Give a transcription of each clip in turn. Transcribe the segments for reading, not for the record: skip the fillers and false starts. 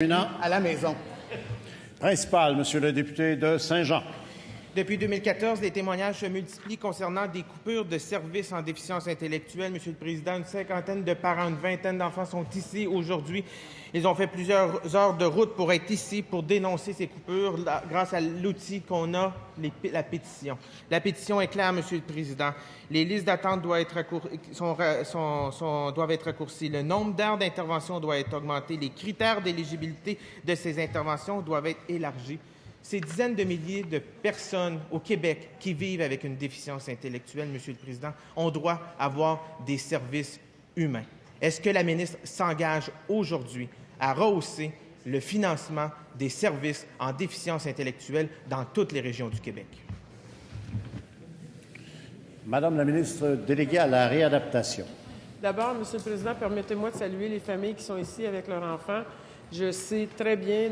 À la maison. Principal, Monsieur le député de Saint-Jean. Depuis 2014, les témoignages se multiplient concernant des coupures de services en déficience intellectuelle. Monsieur le Président, une cinquantaine de parents, une vingtaine d'enfants sont ici aujourd'hui. Ils ont fait plusieurs heures de route pour être ici, pour dénoncer ces coupures grâce à l'outil qu'on a, la pétition. La pétition est claire, Monsieur le Président. Les listes d'attente doivent être raccourcies. Le nombre d'heures d'intervention doit être augmenté. Les critères d'éligibilité de ces interventions doivent être élargis. Ces dizaines de milliers de personnes au Québec qui vivent avec une déficience intellectuelle, Monsieur le Président, on doit avoir des services humains. Est-ce que la ministre s'engage aujourd'hui à rehausser le financement des services en déficience intellectuelle dans toutes les régions du Québec? Madame la ministre déléguée à la réadaptation. D'abord, Monsieur le Président, permettez-moi de saluer les familles qui sont ici avec leurs enfants. Je sais très bien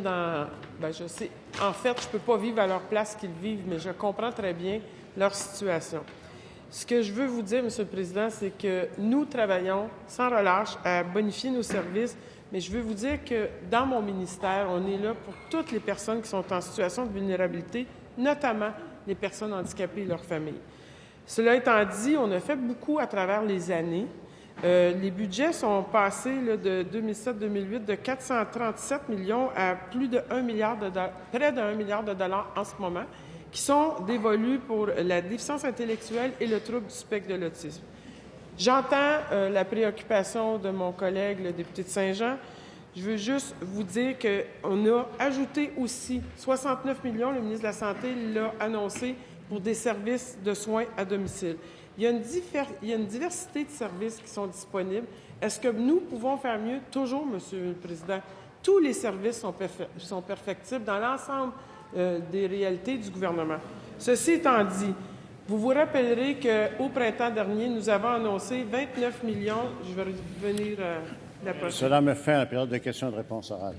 en fait, je ne peux pas vivre à leur place qu'ils vivent, mais je comprends très bien leur situation. Ce que je veux vous dire, Monsieur le Président, c'est que nous travaillons sans relâche à bonifier nos services, mais je veux vous dire que dans mon ministère, on est là pour toutes les personnes qui sont en situation de vulnérabilité, notamment les personnes handicapées et leurs familles. Cela étant dit, on a fait beaucoup à travers les années. Les budgets sont passés de 2007-2008 de 437 millions à plus de près de 1 milliard de dollars en ce moment, qui sont dévolus pour la déficience intellectuelle et le trouble du spectre de l'autisme. J'entends la préoccupation de mon collègue, le député de Saint-Jean. Je veux juste vous dire qu'on a ajouté aussi 69 millions, le ministre de la Santé l'a annoncé, pour des services de soins à domicile. Il y a une diversité de services qui sont disponibles. Est-ce que nous pouvons faire mieux? Toujours, Monsieur le Président. Tous les services sont perfectibles dans l'ensemble des réalités du gouvernement. Ceci étant dit, vous vous rappellerez qu'au printemps dernier, nous avons annoncé 29 millions. Je vais revenir la prochaine. Cela me fait à la période de questions et de réponses orales.